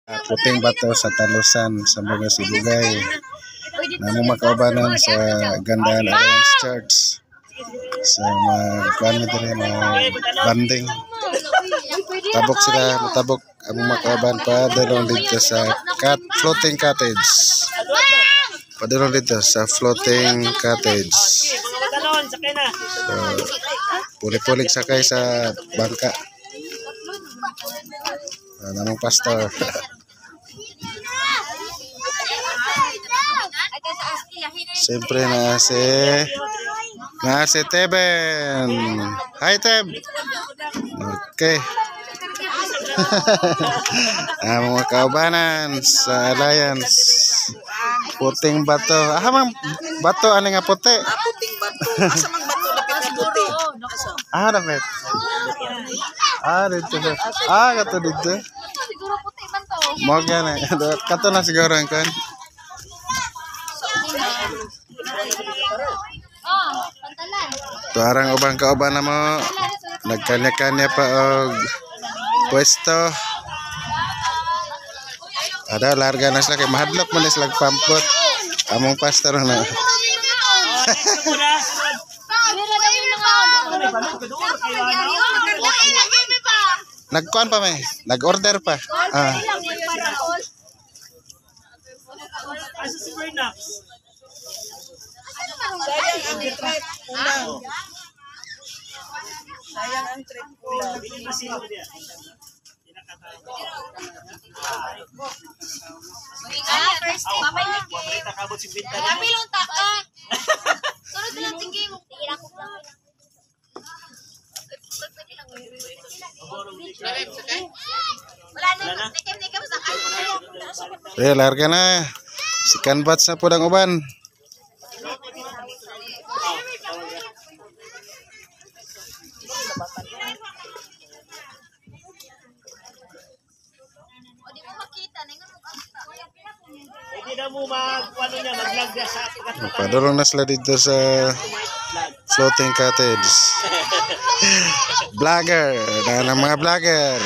Puting bato sa talusan sa mga Sibugay. Namo makaubanan sa Gandaan Alliance Church. Sa mga dire mga banding. Tabok sila, matabok ang makauban pa dalon dito sa floating cottage. Padulong dito sa floating cottage. So, pulik-pulik sakay sa bangka. Namang pastor. Siyempre na si Teben. Hi Teb. Okay. Mga kaubanan sa Alliance. Puting bato. Mang bato ani nga puti. Puting bato. Asa mang bato lapit na puti. Dapat. Dito. Kato dito. Siguro puti man to. Mo gani. Kato na siguro ang kan. Pantalan. Tuarang ubang kauban na mo. Nagkanya-kanya pa og pwesto. Ada larga na sila kay mahadlok man sila pampot. Among pastor na. Nagkuan pa may. Nag-order pa. Sayang ang trip kulang. Sayang ang trip kulang. First thing, mamay nagkip. Kami lang taka. Sunod na lang tinggi mo. Tira ko lang. Wala na. Tikim-tikim sa kanya. Larga na. Si Canvats na po ng uban. Hindi na mo mag-ano niya, mag-vlog niya sa ating Padulong na sila dito sa floating cottage. Vlogger. Na mga vlogger.